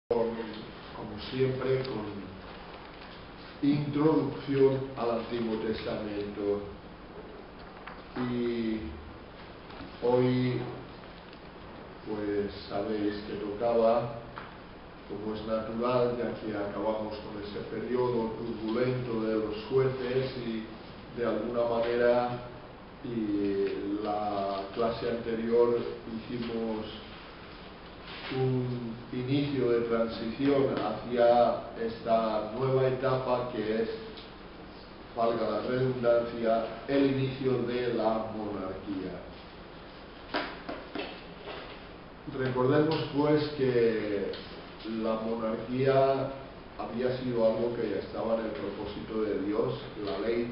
Como siempre, con introducción al Antiguo Testamento. Y hoy, pues sabéis que tocaba, como es natural, ya que acabamos con ese periodo turbulento de los jueces y de alguna manera, y la clase anterior hicimos un inicio de transición hacia esta nueva etapa que es, valga la redundancia, el inicio de la monarquía. Recordemos pues que la monarquía había sido algo que ya estaba en el propósito de Dios. La ley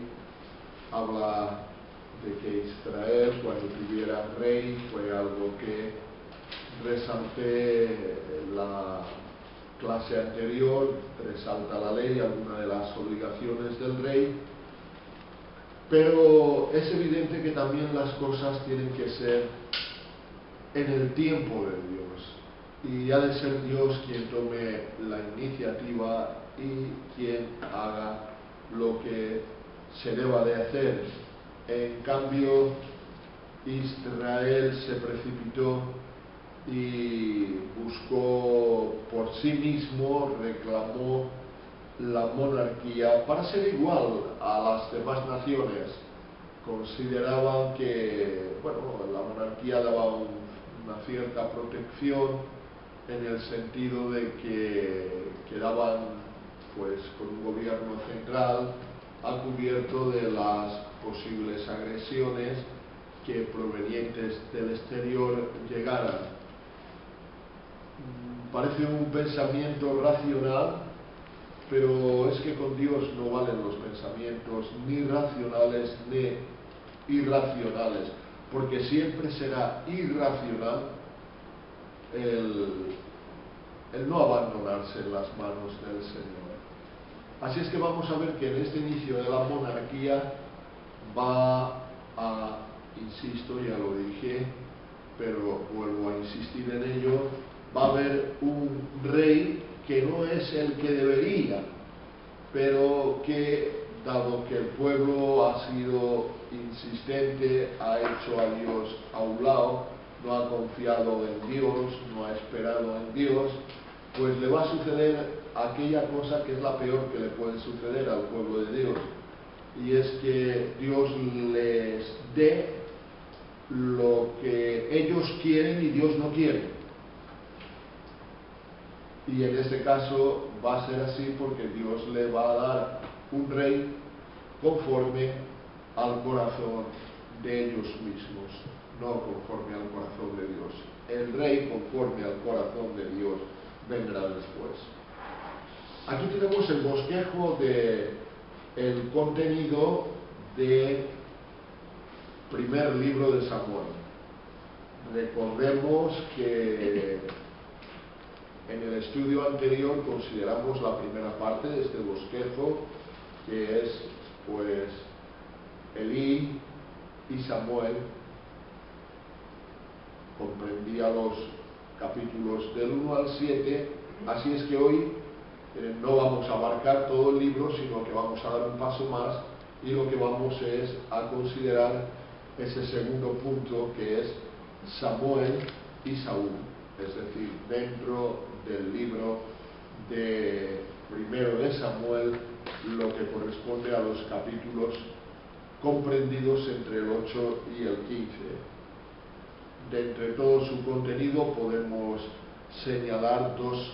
habla de que Israel, cuando tuviera rey, fue algo que resalté la clase anterior, resalta la ley, alguna de las obligaciones del rey, pero es evidente que también las cosas tienen que ser en el tiempo de Dios, y ha de ser Dios quien tome la iniciativa y quien haga lo que se deba de hacer. En cambio, Israel se precipitó y buscó por sí mismo, reclamó la monarquía para ser igual a las demás naciones. Consideraban que, bueno, la monarquía daba una cierta protección en el sentido de que quedaban pues con un gobierno central a cubierto de las posibles agresiones que provenientes del exterior llegaran. Parece un pensamiento racional, pero es que con Dios no valen los pensamientos ni racionales ni irracionales, porque siempre será irracional el no abandonarse en las manos del Señor. Así es que vamos a ver que en este inicio de la monarquía va a, insisto, ya lo dije, pero vuelvo a insistir en ello, va a haber un rey que no es el que debería, pero que, dado que el pueblo ha sido insistente, ha hecho a Dios a un lado, no ha confiado en Dios, no ha esperado en Dios, pues le va a suceder aquella cosa que es la peor que le puede suceder al pueblo de Dios, y es que Dios les dé lo que ellos quieren y Dios no quiere. Y en este caso va a ser así porque Dios le va a dar un rey conforme al corazón de ellos mismos, no conforme al corazón de Dios. El rey conforme al corazón de Dios vendrá después. Aquí tenemos el bosquejo del contenido del primer libro de Samuel. Recordemos que en el estudio anterior consideramos la primera parte de este bosquejo, que es pues Elí y Samuel. Comprendía los capítulos del 1 al 7, así es que hoy no vamos a abarcar todo el libro, sino que vamos a dar un paso más y lo que vamos es a considerar ese segundo punto, que es Samuel y Saúl, es decir, dentro del libro de primero de Samuel, lo que corresponde a los capítulos comprendidos entre el 8 y el 15. De entre todo su contenido podemos señalar dos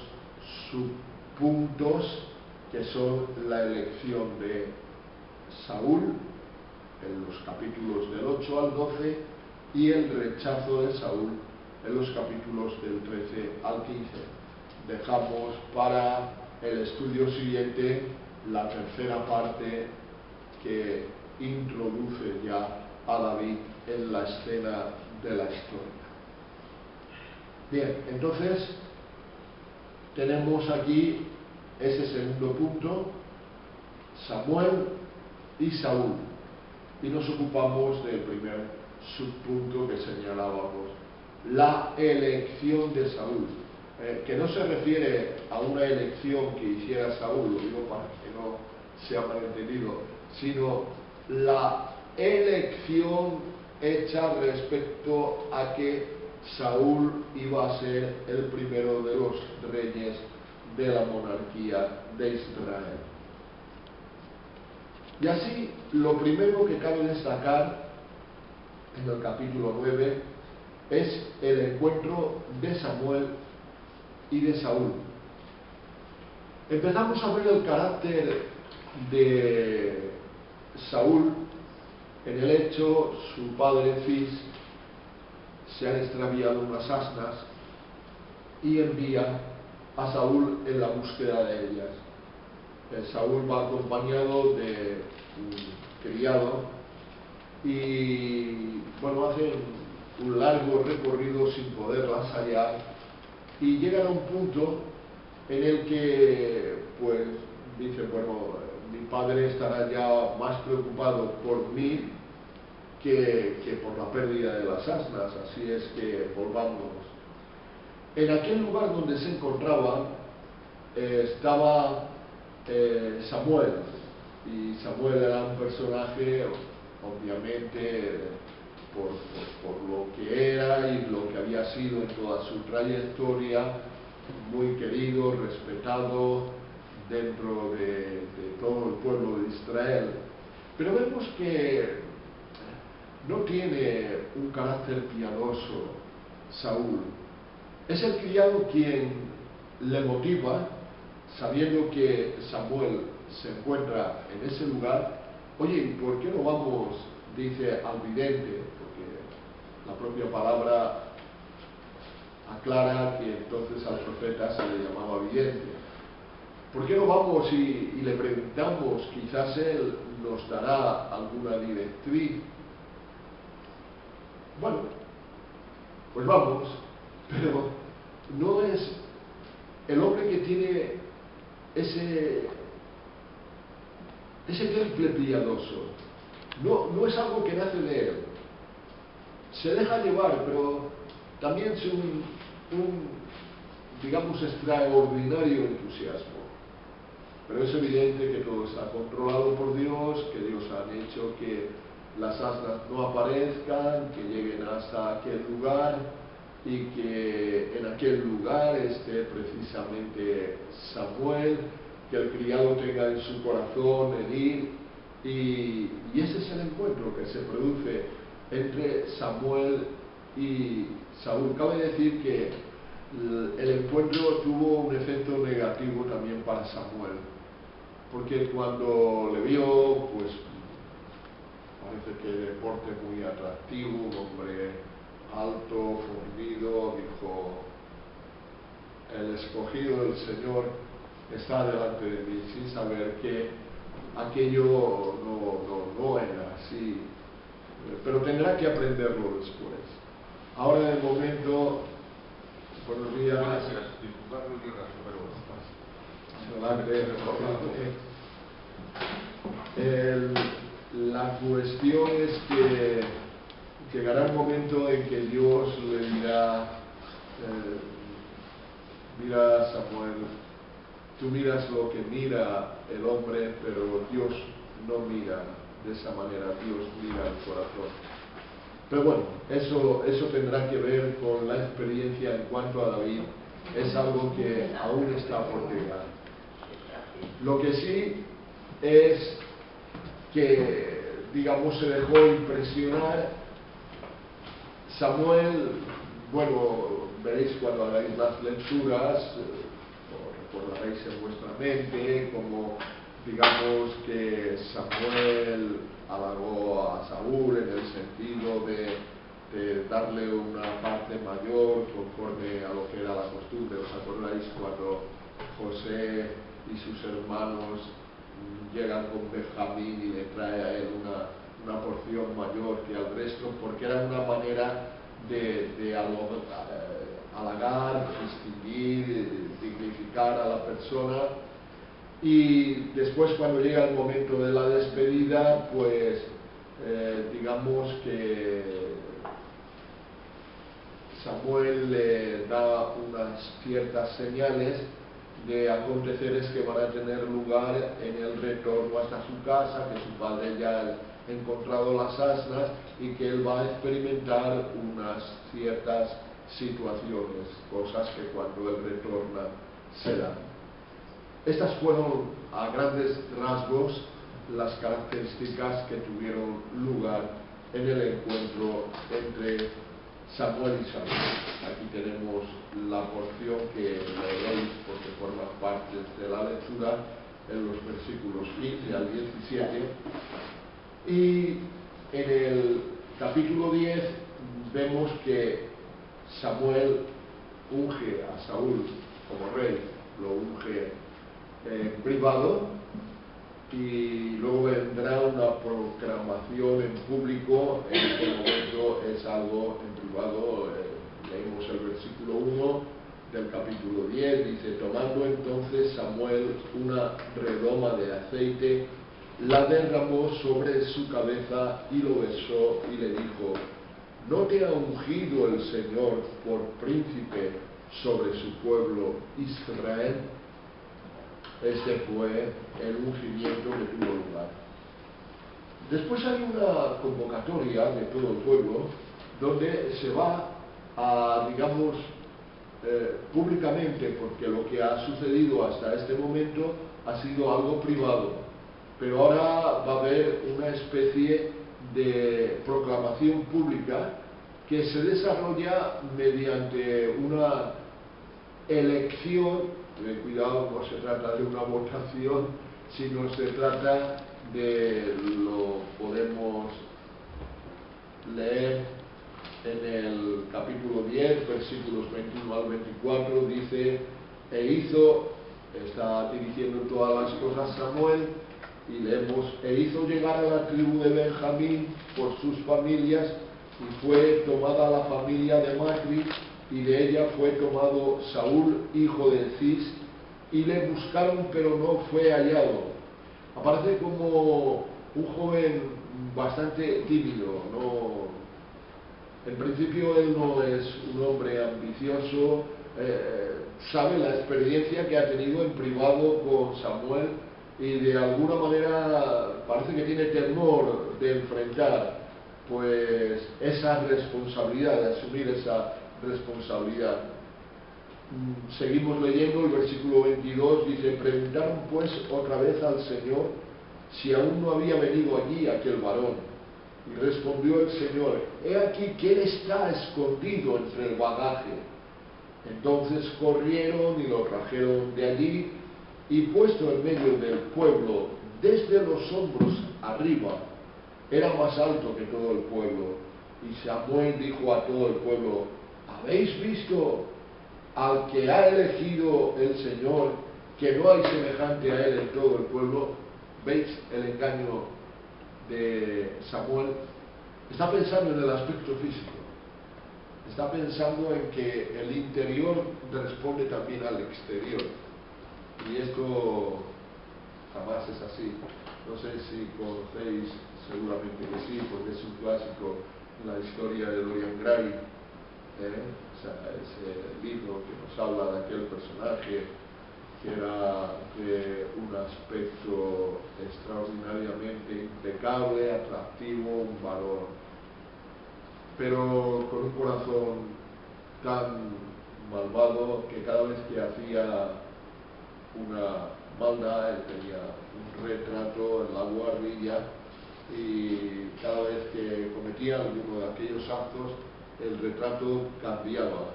subpuntos, que son la elección de Saúl en los capítulos del 8 al 12 y el rechazo de Saúl en los capítulos del 13 al 15. Dejamos para el estudio siguiente la tercera parte, que introduce ya a David en la escena de la historia. Bien, entonces tenemos aquí ese segundo punto, Samuel y Saúl, y nos ocupamos del primer subpunto que señalábamos, la elección de Saúl. que no se refiere a una elección que hiciera Saúl, lo digo para que no sea malentendido, sino la elección hecha respecto a que Saúl iba a ser el primero de los reyes de la monarquía de Israel. Y así, lo primero que cabe destacar en el capítulo 9 es el encuentro de Samuel y de Saúl. Empezamos a ver el carácter de Saúl en el hecho, su padre Cis se han extraviado unas asnas y envía a Saúl en la búsqueda de ellas. Saúl va acompañado de un criado y bueno, hacen un largo recorrido sin poderlas hallar y llegan a un punto en el que pues dicen, bueno, mi padre estará ya más preocupado por mí que por la pérdida de las asnas, así es que volvámonos. En aquel lugar donde se encontraban estaba Samuel, y Samuel era un personaje, obviamente, por lo que era y lo que había sido en toda su trayectoria, muy querido, respetado dentro de todo el pueblo de Israel. Pero vemos que no tiene un carácter piadoso Saúl. Es el criado quien le motiva, sabiendo que Samuel se encuentra en ese lugar. Oye, ¿por qué no vamos, dice, al vidente? Porque la propia palabra aclara que entonces al profeta se le llamaba vidente. ¿Por qué no vamos y le preguntamos? Quizás él nos dará alguna directriz. Bueno, pues vamos, pero no es el hombre que tiene ese temple piadoso. No es algo que nace de él. Se deja llevar, pero también es un digamos, extraordinario entusiasmo. Pero es evidente que todo está controlado por Dios, que Dios ha hecho que las asnas no aparezcan, que lleguen hasta aquel lugar y que en aquel lugar esté precisamente Samuel, que el criado tenga en su corazón el ir, y ese es el encuentro que se produce entre Samuel y Saúl. Cabe decir que el encuentro tuvo un efecto negativo también para Samuel, porque cuando le vio, pues parece que de porte muy atractivo, un hombre alto, fornido, dijo: el escogido del Señor está delante de mí, sin saber que aquello no era así, pero tendrá que aprenderlo después. Ahora, de momento, buenos días. La cuestión es que llegará el momento en que Dios le dirá: mira, Samuel, tú miras lo que mira el hombre, pero Dios no mira de esa manera, Dios mira el corazón. Pero bueno, eso tendrá que ver con la experiencia en cuanto a David, es algo que aún está por llegar. Lo que sí es que, digamos, se dejó impresionar. Samuel, bueno, veréis cuando hagáis las lecturas, lo recordaréis en vuestra mente, como digamos que Samuel halagó a Saúl en el sentido de darle una parte mayor conforme a lo que era la costumbre. ¿Os acordáis cuando José y sus hermanos llegan con Benjamín y le trae a él una porción mayor que al resto? Porque era una manera de halagar, distinguir, dignificar a la persona. Y después, cuando llega el momento de la despedida, pues digamos que Samuel le da unas ciertas señales de aconteceres que van a tener lugar en el retorno hasta su casa, que su padre ya ha encontrado las asnas y que él va a experimentar unas ciertas situaciones, cosas que cuando él retorna se dan. Estas fueron a grandes rasgos las características que tuvieron lugar en el encuentro entre Samuel y Saúl. Aquí tenemos la porción que leeréis porque forma parte de la lectura en los versículos 15 al 17. Y en el capítulo 10 vemos que Samuel unge a Saúl como rey, lo unge en privado, y luego vendrá una proclamación en público. En este momento es algo en privado. Leemos el versículo 1 del capítulo 10, dice: tomando entonces Samuel una redoma de aceite, la derramó sobre su cabeza y lo besó y le dijo: ¿no te ha ungido el Señor por príncipe sobre su pueblo Israel? Este fue el ungimiento que tuvo lugar. Después hay una convocatoria de todo el pueblo donde se va a, digamos, públicamente, porque lo que ha sucedido hasta este momento ha sido algo privado, pero ahora va a haber una especie de proclamación pública que se desarrolla mediante una elección. Cuidado, no se trata de una votación, sino se trata de, lo podemos leer en el capítulo 10, versículos 21 al 24, dice: está dirigiendo todas las cosas Samuel, y leemos: hizo llegar a la tribu de Benjamín por sus familias, y fue tomada la familia de Macri, y de ella fue tomado Saúl, hijo de Cis, y le buscaron, pero no fue hallado. Aparece como un joven bastante tímido, en principio él no es un hombre ambicioso, sabe la experiencia que ha tenido en privado con Samuel, y de alguna manera parece que tiene temor de enfrentar pues esa responsabilidad, de asumir esa responsabilidad. Seguimos leyendo el versículo 22, dice: preguntaron pues otra vez al Señor si aún no había venido allí aquel varón. Y respondió el Señor: he aquí que él está escondido entre el bagaje. Entonces corrieron y lo trajeron de allí, y puesto en medio del pueblo, desde los hombros arriba, era más alto que todo el pueblo. Y Samuel dijo a todo el pueblo: ¿habéis visto al que ha elegido el Señor, que no hay semejante a él en todo el pueblo? ¿Veis el engaño de Samuel? Está pensando en el aspecto físico, está pensando en que el interior responde también al exterior, y esto jamás es así. No sé si conocéis, seguramente que sí, porque es un clásico en la historia de Dorian Gray, o sea, ese libro que nos habla de aquel personaje que era de un aspecto extraordinariamente impecable, atractivo, un varón, pero con un corazón tan malvado que cada vez que hacía una maldad, él tenía un retrato en la guardilla, y cada vez que cometía alguno de aquellos actos, el retrato cambiaba.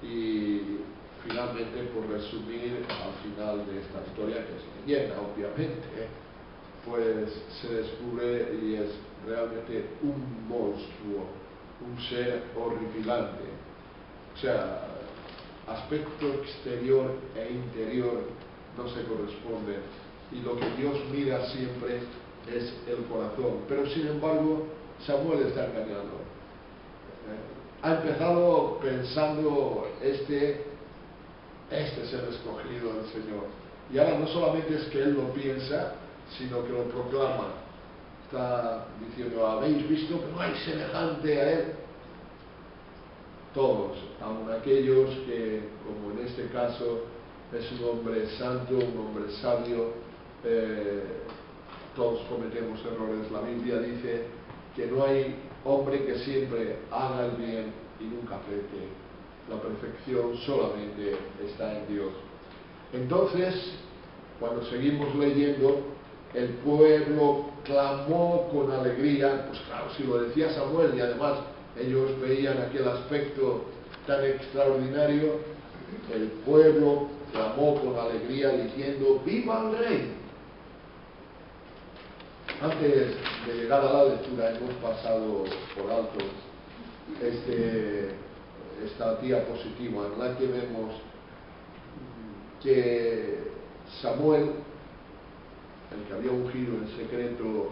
Y finalmente, por resumir, al final de esta historia, que es leyenda obviamente, pues se descubre y es realmente un monstruo, un ser horripilante. O sea, aspecto exterior e interior no se corresponden, y lo que Dios mira siempre es el corazón. Pero sin embargo, Samuel está engañando. Ha empezado pensando: este es el escogido del Señor. Y ahora no solamente es que él lo piensa, sino que lo proclama. Está diciendo: habéis visto que no hay semejante a él. todos, aun aquellos que, como en este caso, es un hombre santo, un hombre sabio, todos cometemos errores. La Biblia dice que no hay hombre que siempre haga el bien y nunca peque. La perfección solamente está en Dios. Entonces, cuando seguimos leyendo, el pueblo clamó con alegría. Pues claro, si lo decía Samuel, y además ellos veían aquel aspecto tan extraordinario, el pueblo clamó con alegría diciendo: ¡viva el rey! Antes de llegar a la lectura hemos pasado por alto esta diapositiva en la que vemos que Samuel, el que había ungido en secreto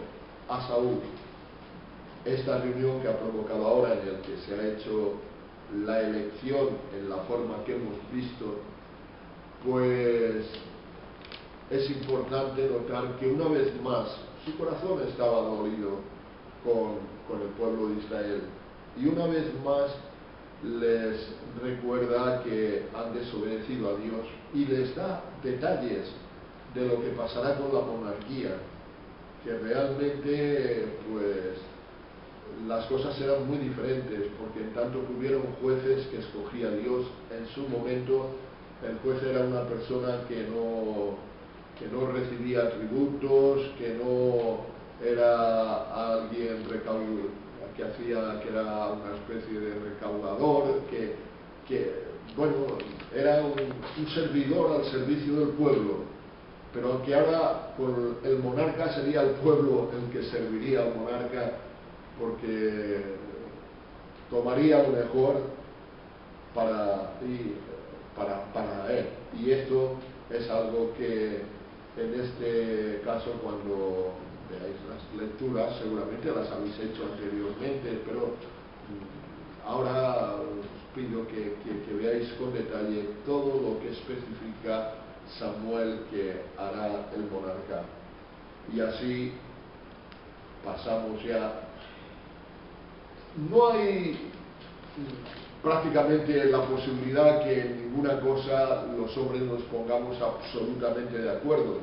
a Saúl, esta reunión que ha provocado ahora, en el que se ha hecho la elección en la forma que hemos visto, pues es importante notar que una vez más su corazón estaba dolido con el pueblo de Israel, y una vez más les recuerda que han desobedecido a Dios y les da detalles de lo que pasará con la monarquía, que realmente pues las cosas serán muy diferentes, porque en tanto que hubieron jueces que escogía Dios en su momento, el juez era una persona que no recibía tributos, que no era alguien que era una especie de recaudador, bueno, era un servidor al servicio del pueblo. Pero aunque ahora con el monarca sería el pueblo el que serviría al monarca, porque tomaría lo mejor para él. Y esto es algo que en este caso, cuando veáis las lecturas, seguramente las habéis hecho anteriormente, pero ahora os pido que veáis con detalle todo lo que especifica Samuel que hará el monarca. Y así pasamos ya. No hay prácticamente la posibilidad que en ninguna cosa los hombres nos pongamos absolutamente de acuerdo,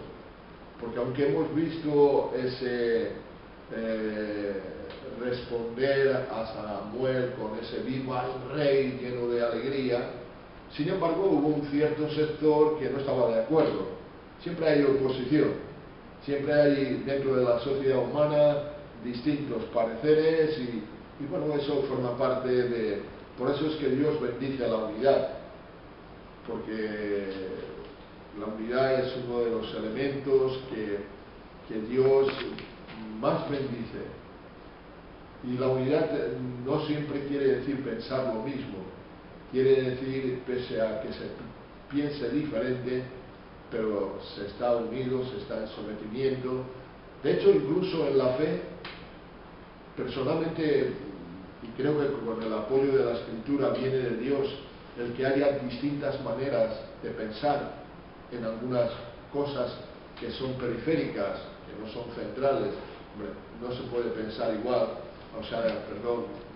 porque aunque hemos visto ese responder a Samuel con ese viva el rey lleno de alegría, sin embargo hubo un cierto sector que no estaba de acuerdo. Siempre hay oposición, siempre hay dentro de la sociedad humana distintos pareceres, y bueno, eso forma parte de... Por eso es que Dios bendice a la unidad, porque la unidad es uno de los elementos que Dios más bendice. Y la unidad no siempre quiere decir pensar lo mismo, quiere decir, pese a que se piense diferente, pero se está unido, se está en sometimiento. De hecho, incluso en la fe, personalmente, y creo que con el apoyo de la Escritura viene de Dios, el que haya distintas maneras de pensar en algunas cosas que son periféricas, que no son centrales. Hombre, no se puede pensar igual,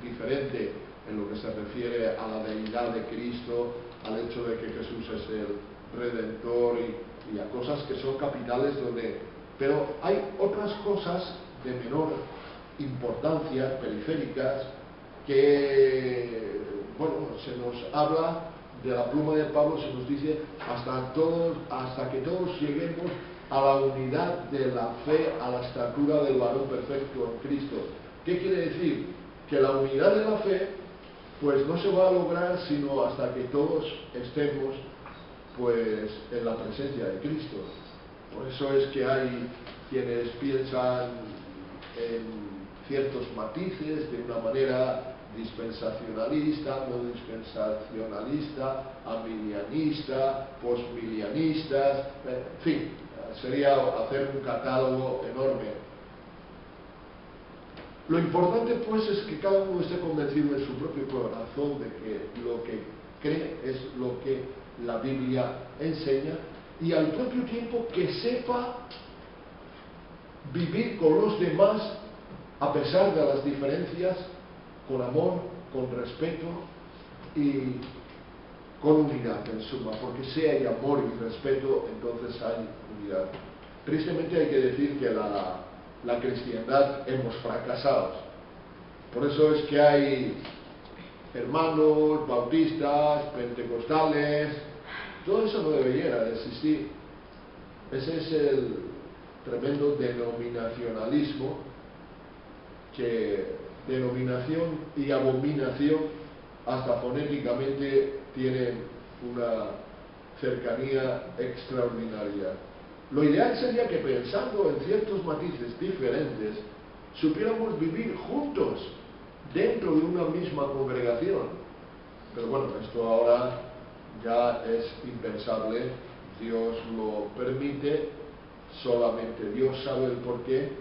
diferente en lo que se refiere a la deidad de Cristo, al hecho de que Jesús es el Redentor y a cosas que son capitales pero hay otras cosas de menor importancia, periféricas, que, bueno, se nos habla de la pluma de Pablo, se nos dice hasta que todos lleguemos a la unidad de la fe, a la estatura del varón perfecto en Cristo. ¿Qué quiere decir? Que la unidad de la fe pues no se va a lograr sino hasta que todos estemos pues en la presencia de Cristo. Por eso es que hay quienes piensan en ciertos matices de una manera dispensacionalista, no dispensacionalista, amilianista, postmilianista, en fin, sería hacer un catálogo enorme. Lo importante pues es que cada uno esté convencido en su propio corazón de que lo que cree es lo que la Biblia enseña, y al propio tiempo que sepa vivir con los demás a pesar de las diferencias, con amor, con respeto, y con unidad, en suma, porque si hay amor y respeto, entonces hay unidad. Tristemente hay que decir que la cristiandad hemos fracasado. Por eso es que hay hermanos, bautistas, pentecostales, todo eso no debería de existir. Ese es el tremendo denominacionalismo, que denominación y abominación hasta fonéticamente tienen una cercanía extraordinaria. Lo ideal sería que, pensando en ciertos matices diferentes, supiéramos vivir juntos dentro de una misma congregación. Pero bueno, esto ahora ya es impensable. Dios lo permite, solamente Dios sabe el porqué.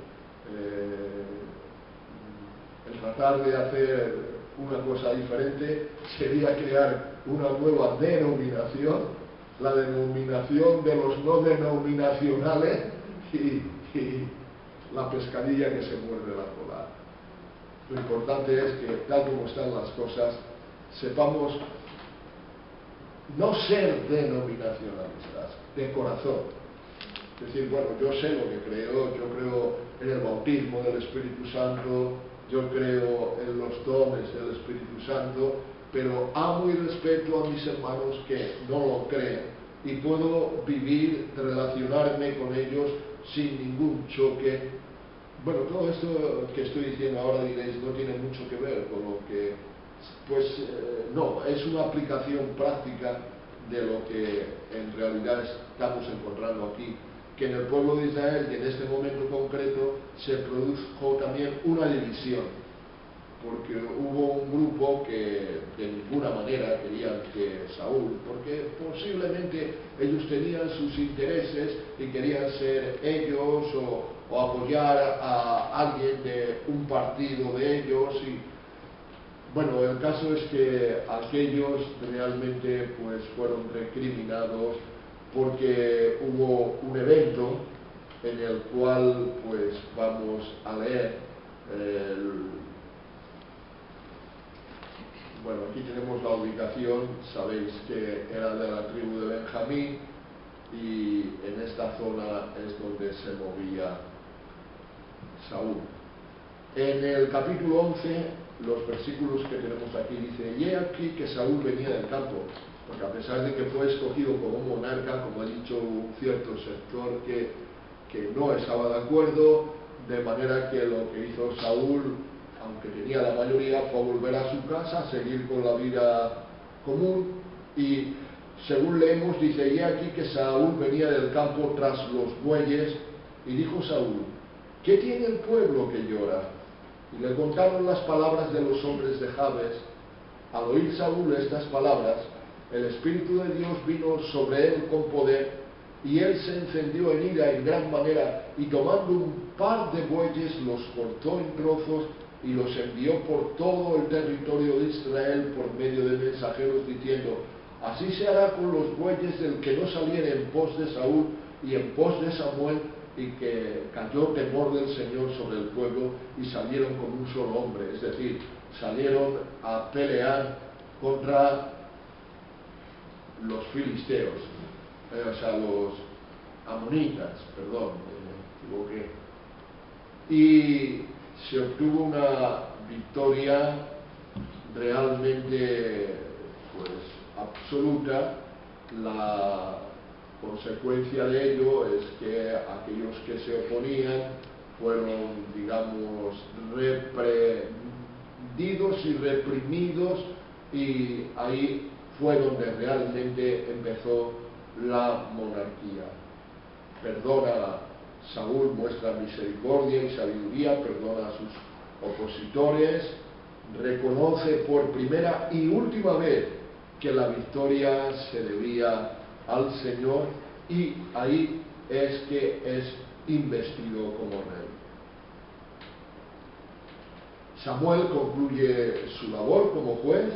El tratar de hacer una cosa diferente sería crear una nueva denominación, la denominación de los no denominacionales, y la pescadilla que se muerde la cola. Lo importante es que, tal como están las cosas, sepamos no ser denominacionalistas, de corazón. Es decir, bueno, yo sé lo que creo, yo creo en el bautismo del Espíritu Santo, yo creo en los dones del Espíritu Santo, pero amo y respeto a mis hermanos que no lo creen, y puedo vivir, relacionarme con ellos sin ningún choque. Bueno, todo esto que estoy diciendo ahora, diréis, no tiene mucho que ver con lo que... Pues no, es una aplicación práctica de lo que en realidad estamos encontrando aquí, que en el pueblo de Israel, y en este momento concreto, se produjo también una división, porque hubo un grupo que de ninguna manera querían que Saúl, porque posiblemente ellos tenían sus intereses y querían ser ellos o apoyar a alguien de un partido de ellos, y bueno, el caso es que aquellos realmente pues fueron recriminados porque hubo un evento en el cual pues vamos a leer bueno, aquí tenemos la ubicación, sabéis que era de la tribu de Benjamín, y en esta zona es donde se movía Saúl. En el capítulo 11, los versículos que tenemos aquí, dice: y he aquí que Saúl venía del campo, porque a pesar de que fue escogido como monarca, como ha dicho un cierto sector que no estaba de acuerdo, de manera que lo que hizo Saúl, aunque tenía la mayoría, fue volver a su casa, seguir con la vida común. Y según leemos, dice: y he aquí que Saúl venía del campo tras los bueyes, y dijo Saúl: ¿qué tiene el pueblo que llora? Y le contaron las palabras de los hombres de Jabes. Al oír Saúl estas palabras, el Espíritu de Dios vino sobre él con poder, y él se encendió en ira en gran manera, y tomando un par de bueyes los cortó en trozos y los envió por todo el territorio de Israel por medio de mensajeros, diciendo: así se hará con los bueyes del que no saliere en pos de Saúl y en pos de Samuel. Y que cayó temor del Señor sobre el pueblo, y salieron como un solo hombre, es decir, salieron a pelear contra los filisteos, o sea, los amonitas, perdón, me equivoqué. Y se obtuvo una victoria realmente pues absoluta. La consecuencia de ello es que aquellos que se oponían fueron, digamos, reprendidos y reprimidos, y ahí fue donde realmente empezó la monarquía. Perdona Saúl, muestra misericordia y sabiduría, perdona a sus opositores, reconoce por primera y última vez que la victoria se debía al Señor, y ahí es que es investido como rey. Samuel concluye su labor como juez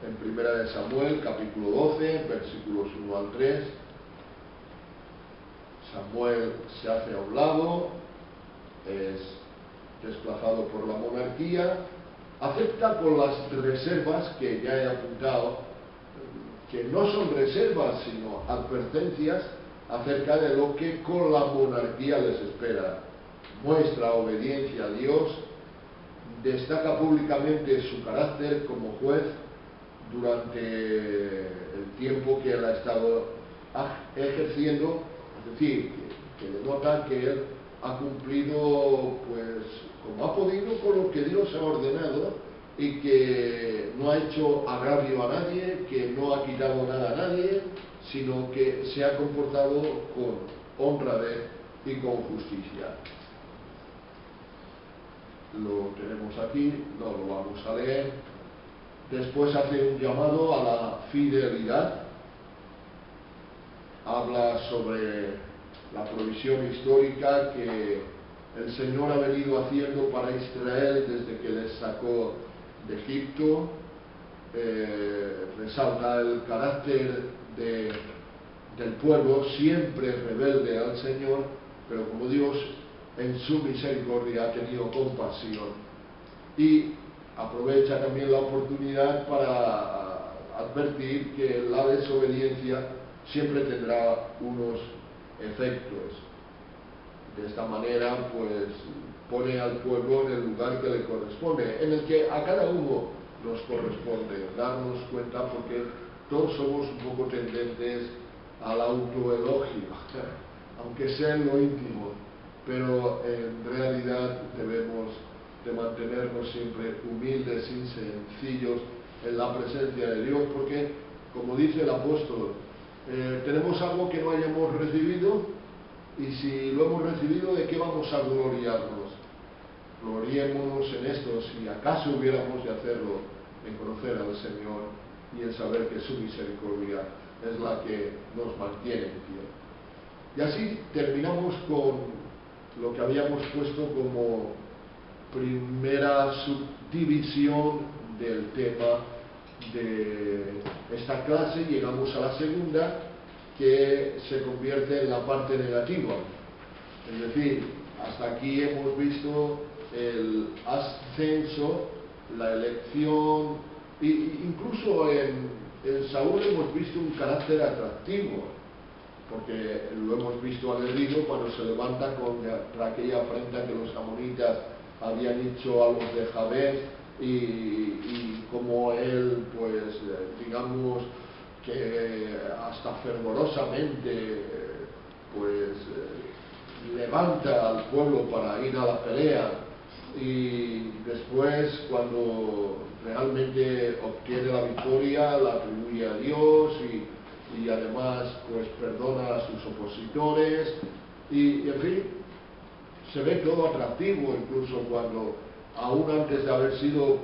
en Primera de Samuel, capítulo 12, versículos 1 al 3. Samuel se hace a un lado, es desplazado por la monarquía, acepta con las reservas que ya he apuntado, que no son reservas sino advertencias acerca de lo que con la monarquía les espera. Muestra obediencia a Dios, destaca públicamente su carácter como juez durante el tiempo que él ha estado ejerciendo, es decir, que denota que él ha cumplido pues como ha podido con lo que Dios ha ordenado y que no ha hecho agravio a nadie, que no ha quitado nada a nadie, sino que se ha comportado con honradez y con justicia. Lo tenemos aquí, no lo vamos a leer. Después hace un llamado a la fidelidad, habla sobre la provisión histórica que el Señor ha venido haciendo para Israel desde que les sacó de Egipto, resalta el carácter del pueblo siempre rebelde al Señor, pero como Dios en su misericordia ha tenido compasión, y aprovecha también la oportunidad para advertir que la desobediencia siempre tendrá unos efectos. De esta manera pues pone al pueblo en el lugar que le corresponde, en el que a cada uno nos corresponde darnos cuenta, porque todos somos un poco tendentes al autoelogio, aunque sea en lo íntimo, pero en realidad debemos de mantenernos siempre humildes y sencillos en la presencia de Dios, porque, como dice el apóstol, tenemos algo que no hayamos recibido, y si lo hemos recibido, ¿de qué vamos a gloriarnos? Gloriémonos en esto, si acaso hubiéramos de hacerlo, en conocer al Señor y en saber que su misericordia es la que nos mantiene en pie. Y así terminamos con lo que habíamos puesto como primera subdivisión del tema de esta clase. Llegamos a la segunda, que se convierte en la parte negativa. Es decir, hasta aquí hemos visto el ascenso, la elección, e incluso en Saúl hemos visto un carácter atractivo, porque lo hemos visto aguerrido cuando se levanta contra aquella afrenta que los amonitas habían hecho a los de Jabez, y como él, pues, digamos, que hasta fervorosamente pues levanta al pueblo para ir a la pelea, y después, cuando realmente obtiene la victoria, la atribuye a Dios, y además pues perdona a sus opositores, y en fin, se ve todo atractivo, incluso cuando aún antes de haber sido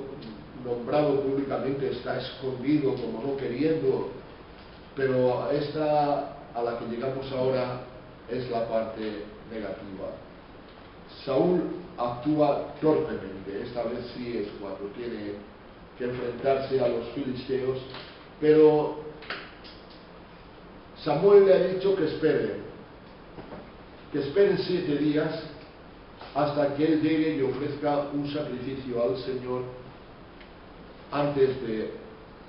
nombrado públicamente está escondido como no queriendo. Pero esta a la que llegamos ahora es la parte negativa. Saúl actúa torpemente, esta vez sí es cuando tiene que enfrentarse a los filisteos, pero Samuel le ha dicho que esperen 7 días hasta que él llegue y ofrezca un sacrificio al Señor antes de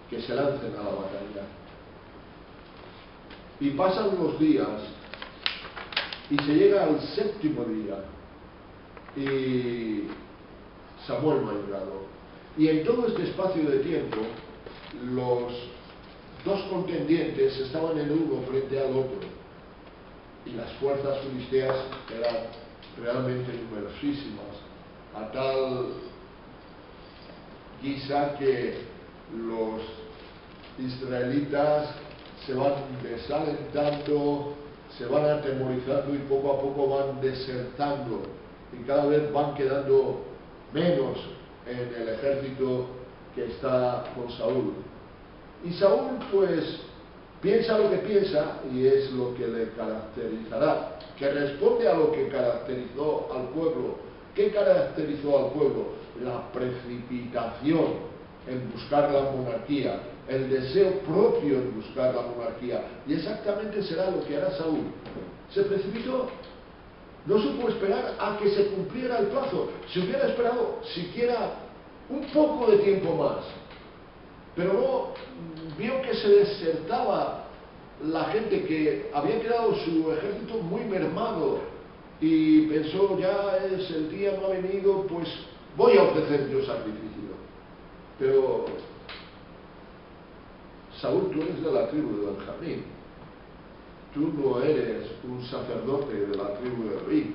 que se lancen a la batalla. Y pasan los días y se llega al 7º día y Samuel no ha llegado. Y en todo este espacio de tiempo los dos contendientes estaban el uno frente al otro, y las fuerzas filisteas eran realmente numerosísimas, a tal guisa que los israelitas se van desalentando, se van atemorizando y poco a poco van desertando, y cada vez van quedando menos en el ejército que está con Saúl. Y Saúl pues piensa lo que piensa, y es lo que le caracterizará, que responde a lo que caracterizó al pueblo. ¿Qué caracterizó al pueblo? La precipitación en buscar la monarquía, el deseo propio en buscar la monarquía, y exactamente será lo que hará Saúl. Se precipitó, no supo esperar a que se cumpliera el plazo. Si hubiera esperado siquiera un poco de tiempo más. Pero no vio que se desertaba la gente, que había quedado su ejército muy mermado, y pensó, ya es el día, no ha venido, pues voy a ofrecer yo sacrificio. Pero Saúl, tú eres de la tribu de Benjamín, tú no eres un sacerdote de la tribu de Leví,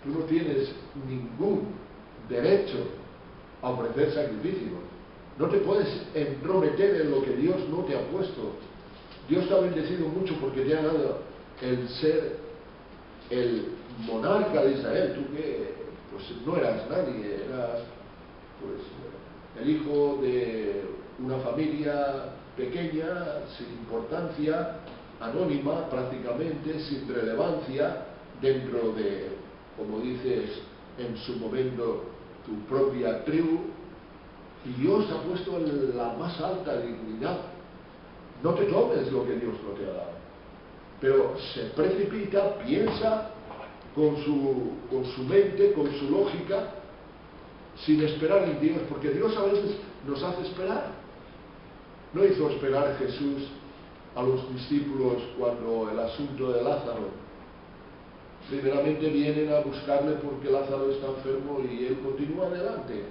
tú no tienes ningún derecho a ofrecer sacrificio, no te puedes entrometer en lo que Dios no te ha puesto. Dios te ha bendecido mucho porque te ha dado el ser el monarca de Israel. Tú que pues no eras nadie, eras pues el hijo de una familia pequeña, sin importancia, anónima prácticamente, sin relevancia dentro de, como dices en su momento, tu propia tribu, y Dios te ha puesto en la más alta dignidad. No te tomes lo que Dios no te ha dado. Pero se precipita, piensa con su mente, con su lógica, sin esperar en Dios, porque Dios a veces nos hace esperar. No hizo esperar a Jesús a los discípulos cuando el asunto de Lázaro. Primeramente vienen a buscarle porque Lázaro está enfermo y él continúa adelante.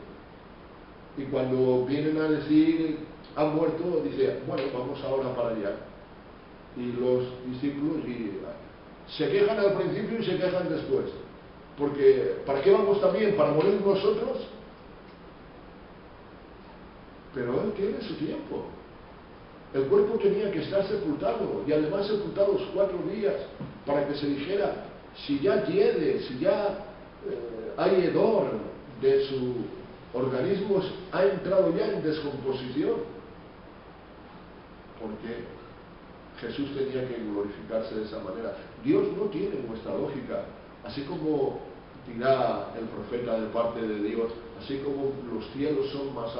Y cuando vienen a decir, ha muerto, dice, bueno, vamos ahora para allá. Y los discípulos se quejan al principio y se quejan después. Porque, ¿para qué vamos también? ¿Para morir nosotros? Pero él tiene su tiempo. El cuerpo tenía que estar sepultado, y además sepultados 4 días, para que se dijera si ya hiede, si ya hay hedor de su organismo, ha entrado ya en descomposición. Porque Jesús tenía que glorificarse de esa manera. Dios no tiene nuestra lógica, así como dirá el profeta de parte de Dios, así como los cielos son más